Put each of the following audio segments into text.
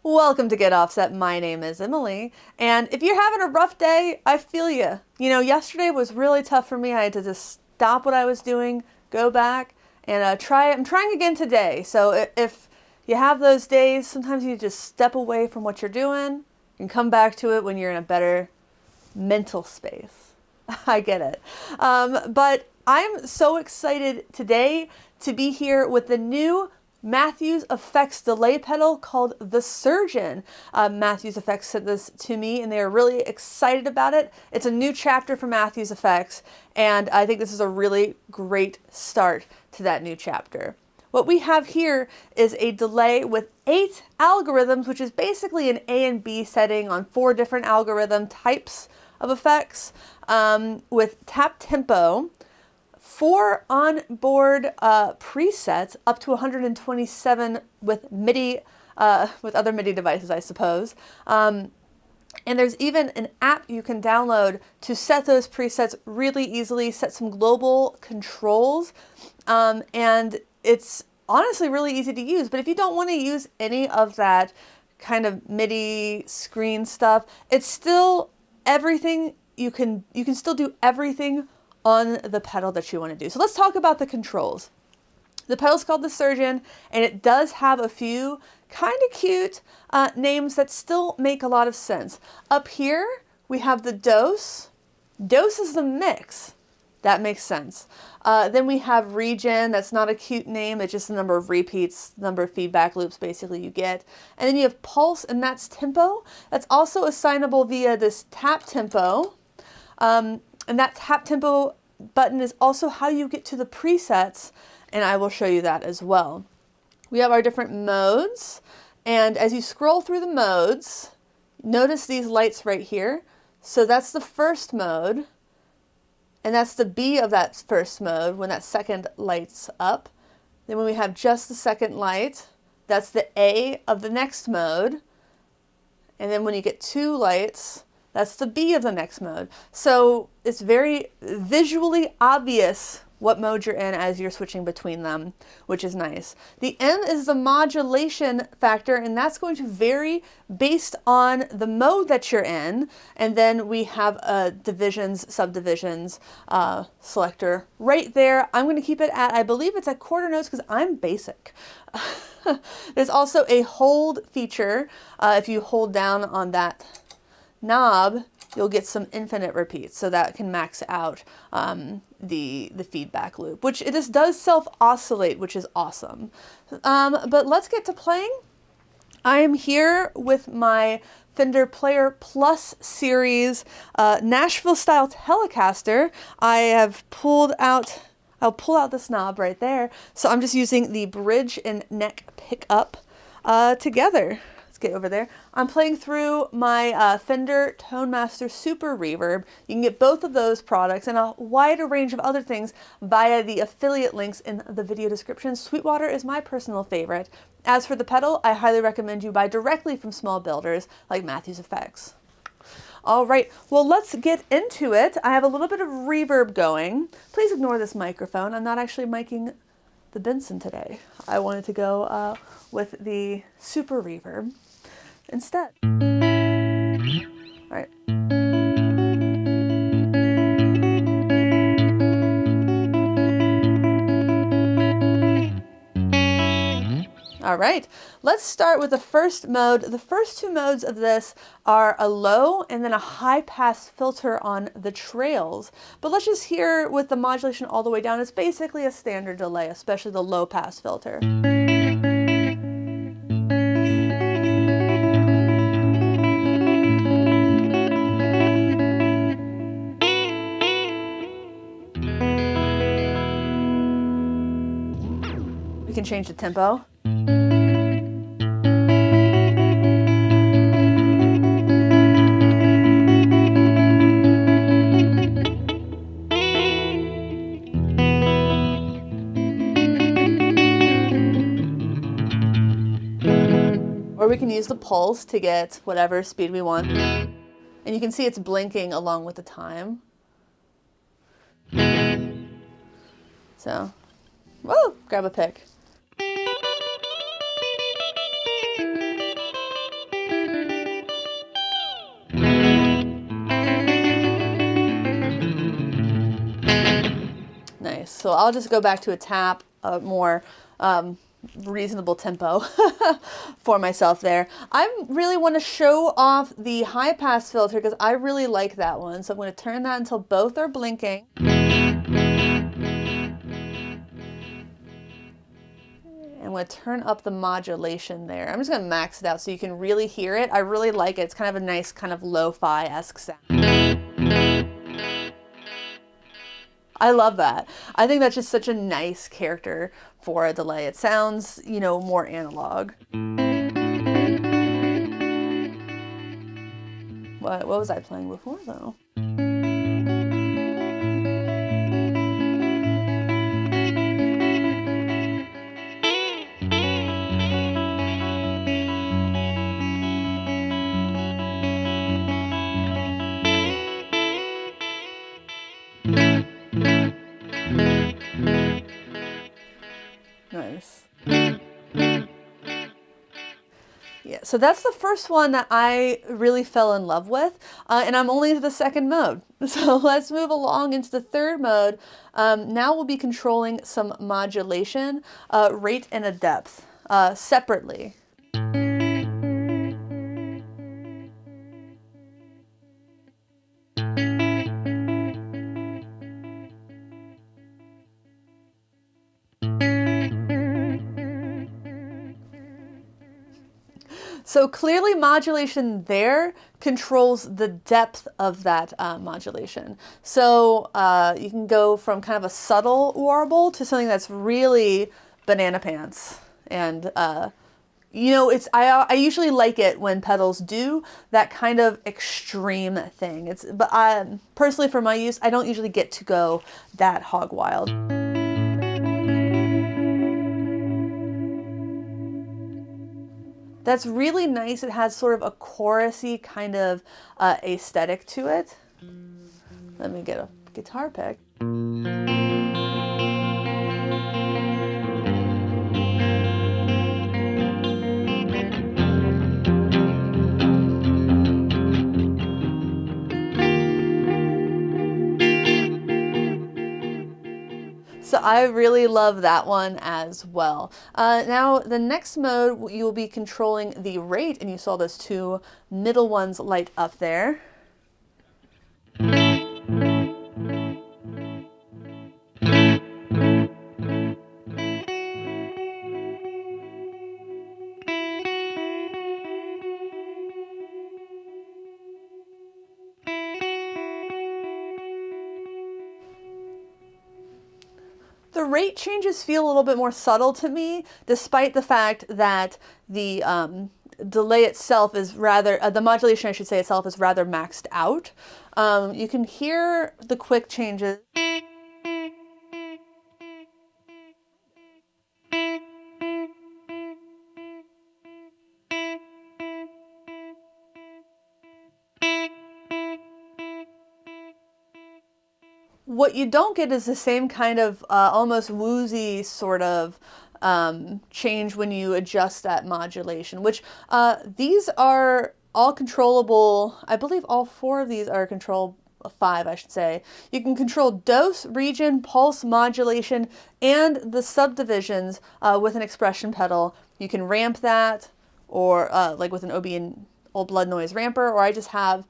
Welcome to Get Offset. My name is Emily, and if you're having a rough day, I feel you. You know, yesterday was really tough for me. I had to just stop what I was doing, go back, and try. I'm trying again today. So if you have those days, sometimes you just step away from what you're doing and come back to it when you're in a better mental space. I get it. But I'm so excited today to be here with the new Matthews Effects delay pedal called the Surgeon. Matthews Effects sent this to me and they are really excited about it. It's a new chapter for Matthews Effects, and I think this is a really great start to that new chapter. What we have here is a delay with 8 algorithms, which is basically an A and B setting on 4 different algorithm types of effects, with tap tempo, 4 onboard presets, up to 127 with MIDI, with other MIDI devices, I suppose. And there's even an app you can download to set those presets really easily, set some global controls, and it's honestly really easy to use. But if you don't want to use any of that kind of MIDI screen stuff, it's still everything. You can still do everything on the pedal that you want to do. So let's talk about the controls. The pedal's called the Surgeon, and it does have a few kind of cute names that still make a lot of sense. Up here, we have the dose. Dose is the mix. That makes sense. Then we have regen. That's not a cute name. It's just the number of repeats, number of feedback loops basically you get. And then you have pulse, and that's tempo. That's also assignable via this tap tempo. And that tap tempo button is also how you get to the presets, and I will show you that as well. We have our different modes, and as you scroll through the modes, notice these lights right here. So that's the first mode, and that's the B of that first mode when that second lights up. Then when we have just the second light, that's the A of the next mode. And then when you get 2 lights, that's the B of the next mode. So it's very visually obvious what mode you're in as you're switching between them, which is nice. The M is the modulation factor, and that's going to vary based on the mode that you're in. And then we have a divisions, subdivisions selector right there. I'm going to keep it at, I believe it's at quarter notes because I'm basic. There's also a hold feature. If you hold down on that knob, you'll get some infinite repeats, so that can max out the feedback loop, which this does self-oscillate, which is awesome. But let's get to playing. I am here with my Fender Player Plus series Nashville style Telecaster. I have pulled out, I'll pull out this knob right there. So I'm just using the bridge and neck pickup together. Get over there. I'm playing through my Fender Tone Master Super Reverb. You can get both of those products and a wider range of other things via the affiliate links in the video description. Sweetwater is my personal favorite. As for the pedal, I highly recommend you buy directly from small builders like Matthews Effects. All right, well, let's get into it. I have a little bit of reverb going. Please ignore this microphone. I'm not actually miking the Benson today. I wanted to go with the Super Reverb instead. All right. All right, let's start with the first mode. The first 2 modes of this are a low and then a high pass filter on the trails. But let's just hear with the modulation all the way down. It's basically a standard delay, especially the low pass filter. We can change the tempo. Or we can use the pulse to get whatever speed we want. And you can see it's blinking along with the time. So, whoa, grab a pick. So I'll just go back to a tap, a more reasonable tempo for myself there. I really want to show off the high pass filter because I really like that one. So I'm going to turn that until both are blinking. I'm going to turn up the modulation there. I'm just going to max it out so you can really hear it. I really like it. It's kind of a nice kind of lo-fi-esque sound. I love that. I think that's just such a nice character for a delay. It sounds, you know, more analog. What was I playing before though? Nice. Yeah, so that's the first one that I really fell in love with, and I'm only into the second mode. So let's move along into the third mode. Now we'll be controlling some modulation, rate, and a depth separately. So clearly modulation there controls the depth of that modulation. So you can go from kind of a subtle warble to something that's really banana pants. And you know, I usually like it when pedals do that kind of extreme thing. But personally for my use, I don't usually get to go that hog wild. That's really nice. It has sort of a chorusy kind of aesthetic to it. Let me get a guitar pick. So I really love that one as well. Now the next mode, you will be controlling the rate, and you saw those two middle ones light up there. The rate changes feel a little bit more subtle to me, despite the fact that the delay itself is rather, the modulation I should say itself is rather maxed out. You can hear the quick changes. What you don't get is the same kind of almost woozy sort of change when you adjust that modulation, which these are all controllable. I believe all four of these are five, I should say. You can control dose, region, pulse, modulation, and the subdivisions with an expression pedal. You can ramp that, or like with an OB and Old Blood Noise ramper, or I just have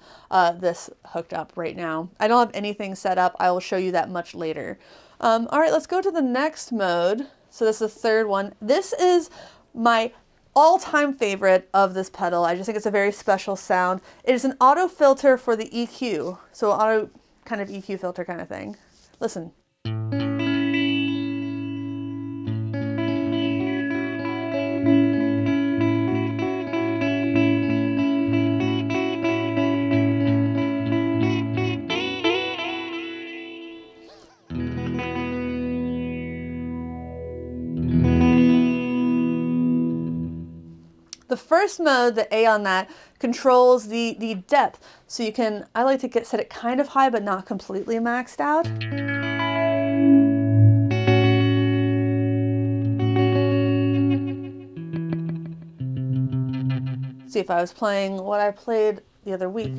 this hooked up right now. I don't have anything set up. I will show you that much later. All right, let's go to the next mode. So this is the third one. This is my all-time favorite of this pedal. I just think it's a very special sound. It is an auto filter for the EQ. So auto kind of EQ filter kind of thing. Listen. The first mode, the A on that, controls the depth. So you can, I like to set it kind of high, but not completely maxed out. See if I was playing what I played the other week.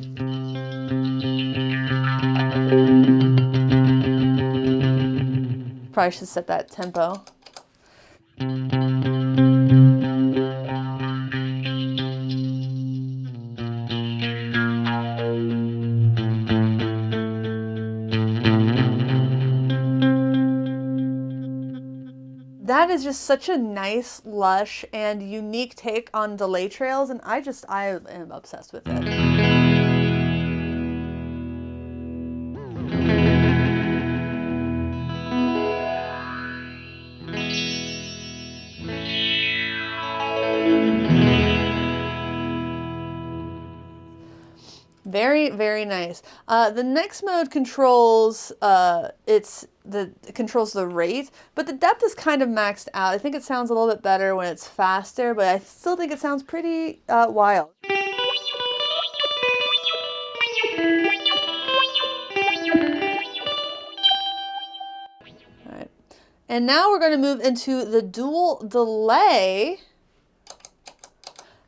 Probably should set that tempo. That is just such a nice, lush, and unique take on delay trails, and I am obsessed with it. Very, very nice. The next mode controls it controls the rate, but the depth is kind of maxed out. I think it sounds a little bit better when it's faster, but I still think it sounds pretty wild. All right, and now we're going to move into the dual delay.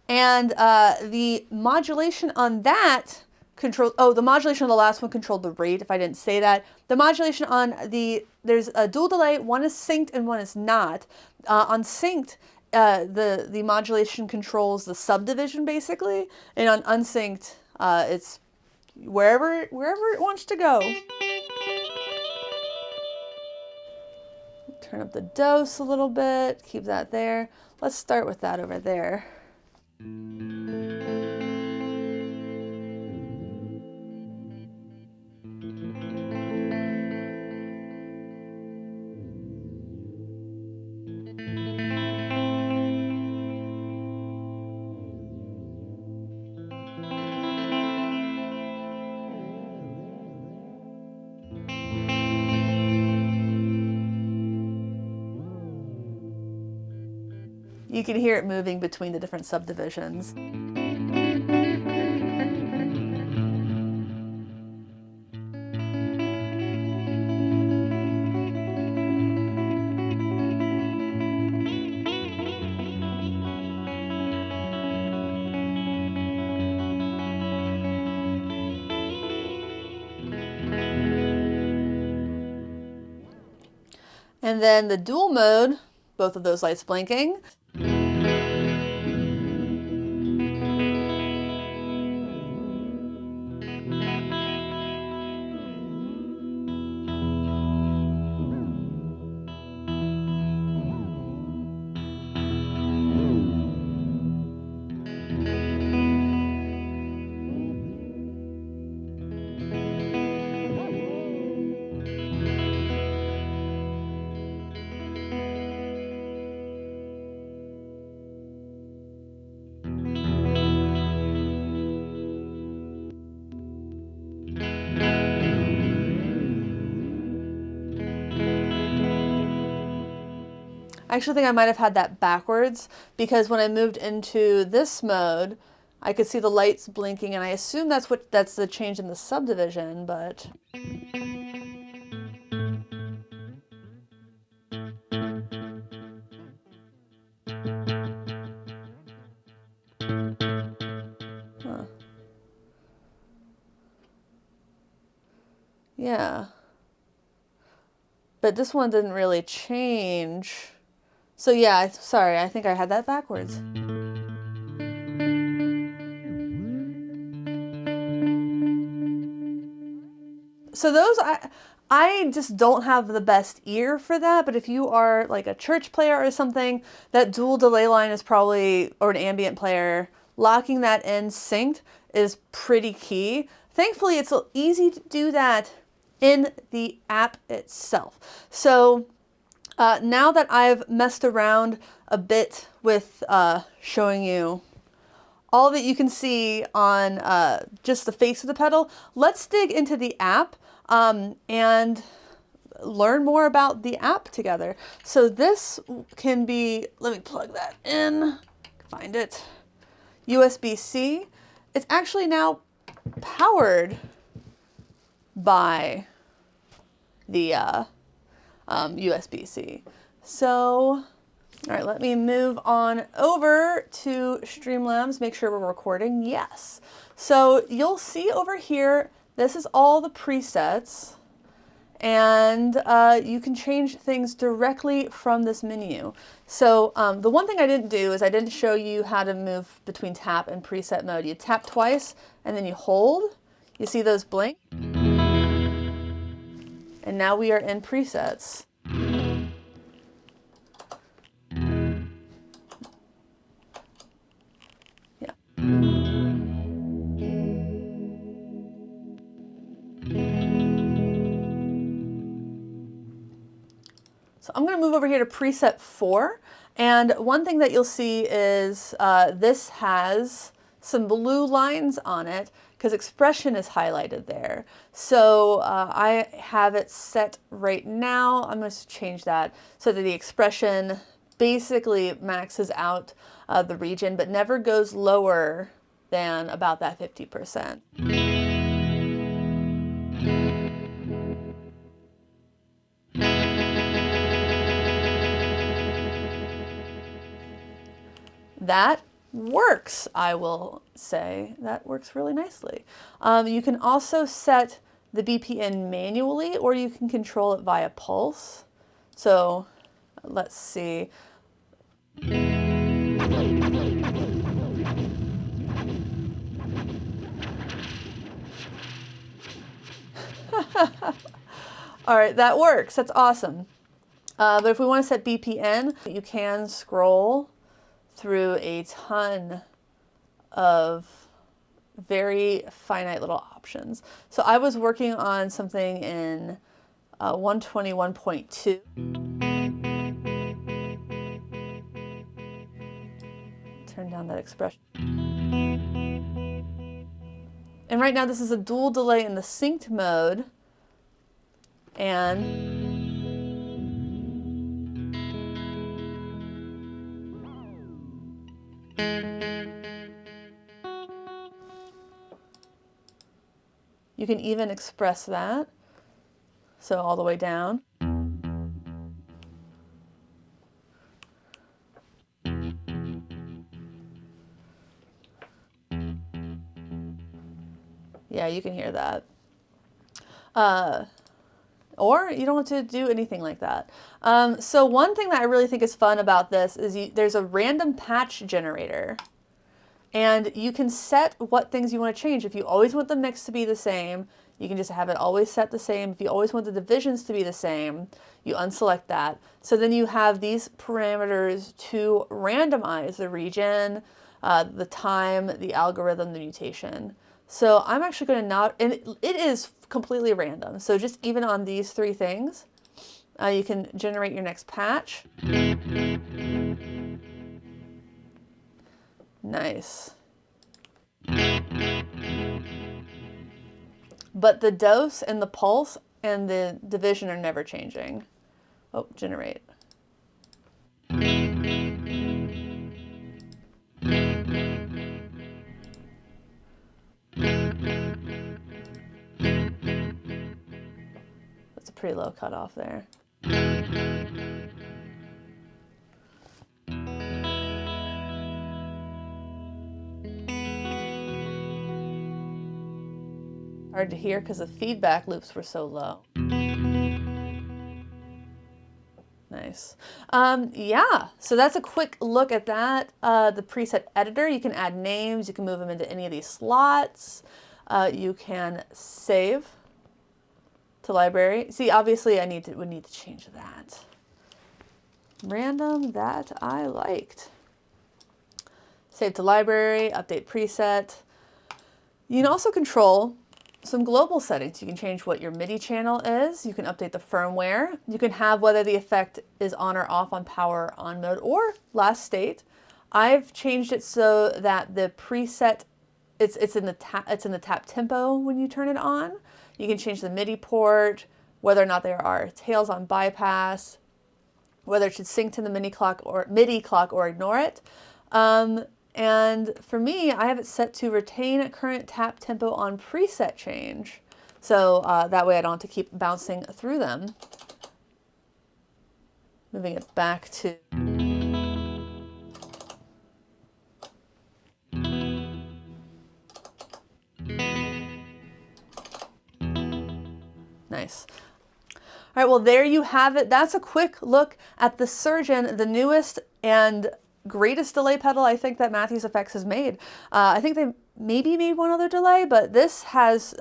And the modulation on that the modulation on the last one controlled the rate, if I didn't say that. The modulation on there's a dual delay, one is synced and one is not. On synced, the modulation controls the subdivision basically, and on unsynced, it's wherever it wants to go. Turn up the dose a little bit, keep that there. Let's start with that over there. You can hear it moving between the different subdivisions. And then the dual mode, both of those lights blinking. I actually think I might have had that backwards, because when I moved into this mode, I could see the lights blinking, and I assume that's the change in the subdivision, but... Huh. Yeah. But this one didn't really change. So yeah, sorry, I think I had that backwards. So those, I just don't have the best ear for that, but if you are like a church player or something, that dual delay line is probably, or an ambient player, locking that in synced is pretty key. Thankfully, it's easy to do that in the app itself. So now that I've messed around a bit with showing you all that you can see on just the face of the pedal, let's dig into the app and learn more about the app together. So this can be, let me plug that in, find it, USB-C. It's actually now powered by the USB-C. So, all right, let me move on over to Streamlabs, make sure we're recording. Yes. So you'll see over here, this is all the presets. and you can change things directly from this menu. So the one thing I didn't do is I didn't show you how to move between tap and preset mode. You tap twice and then you hold. You see those blink? And now we are in presets. Yeah. So I'm going to move over here to preset 4. And one thing that you'll see is this has some blue lines on it because expression is highlighted there. So I have it set right now. I'm going to change that so that the expression basically maxes out the region, but never goes lower than about that 50%. That works, I will say. That works really nicely. You can also set the BPN manually, or you can control it via pulse. So let's see. All right, that works. That's awesome. But if we want to set BPN, you can scroll through a ton of very finite little options. So I was working on something in 121.2. Turn down that expression. And right now this is a dual delay in the synced mode. And you can even express that. So all the way down. Yeah, you can hear that. Or you don't want to do anything like that. So one thing that I really think is fun about this is there's a random patch generator. And you can set what things you want to change. If you always want the mix to be the same, you can just have it always set the same. If you always want the divisions to be the same, you unselect that. So then you have these parameters to randomize the region, the time, the algorithm, the mutation. So I'm actually going to not, and it is completely random. So just even on these 3 things, you can generate your next patch. Nice. But the dose and the pulse and the division are never changing. Oh, generate. That's a pretty low cutoff there. Hard to hear because the feedback loops were so low. Nice. Yeah, so that's a quick look at that. The preset editor, you can add names, you can move them into any of these slots. You can save to library. See, obviously I would need to change that. Random, that I liked. Save to library, update preset. You can also control some global settings. You can change what your MIDI channel is. You can update the firmware. You can have whether the effect is on or off on power on mode or last state. I've changed it so that the preset it's in the tap tempo when you turn it on. You can change the MIDI port, whether or not there are tails on bypass, whether it should sync to the MIDI clock or ignore it. And for me, I have it set to retain current tap tempo on preset change. So that way I don't have to keep bouncing through them. Moving it back to... Nice. All right, well, there you have it. That's a quick look at the Surgeon, the newest and greatest delay pedal I think that Matthews Effects has made. I think they maybe made one other delay, but this has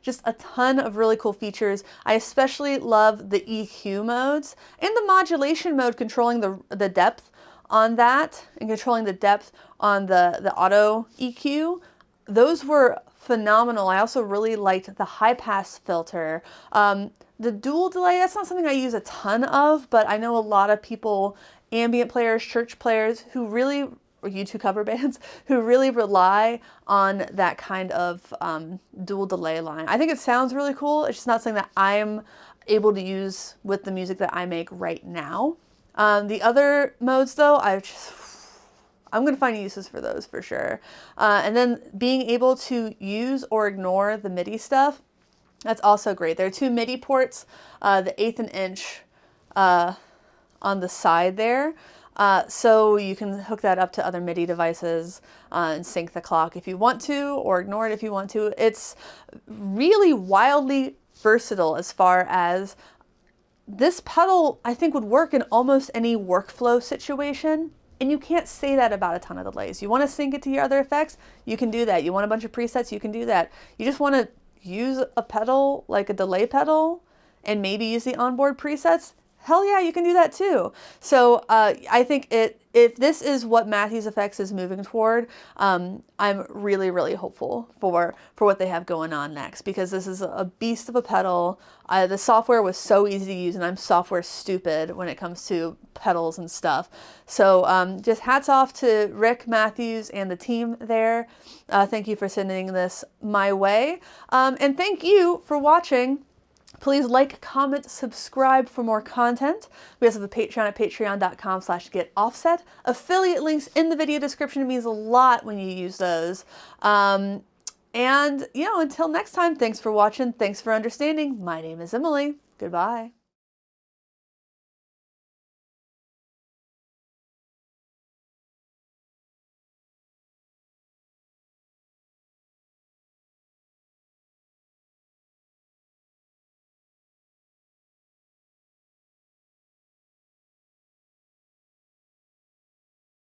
just a ton of really cool features. I especially love the EQ modes and the modulation mode, controlling the depth on that and controlling the depth on the auto EQ. Those were phenomenal. I also really liked the high pass filter. The dual delay, that's not something I use a ton of, but I know a lot of people, ambient players, church players, who really, or YouTube cover bands, who really rely on that kind of dual delay line. I think it sounds really cool. It's just not something that I'm able to use with the music that I make right now. The other modes though, I'm going to find uses for those for sure. And then being able to use or ignore the MIDI stuff, that's also great. There are 2 MIDI ports, the 1/8 inch on the side there. So you can hook that up to other MIDI devices and sync the clock if you want to, or ignore it if you want to. It's really wildly versatile as far as this pedal, I think, would work in almost any workflow situation. And you can't say that about a ton of delays. You want to sync it to your other effects, you can do that. You want a bunch of presets, you can do that. You just want to use a pedal like a delay pedal and maybe use the onboard presets, hell yeah, you can do that too. So I think if this is what Matthews Effects is moving toward, I'm really, really hopeful for what they have going on next, because this is a beast of a pedal. The software was so easy to use, and I'm software stupid when it comes to pedals and stuff. So just hats off to Rick Matthews and the team there. Thank you for sending this my way. And thank you for watching. Please like, comment, subscribe for more content. We also have a Patreon at patreon.com/getoffset. Affiliate links in the video description. It means a lot when you use those. And, until next time, thanks for watching. Thanks for understanding. My name is Emily. Goodbye.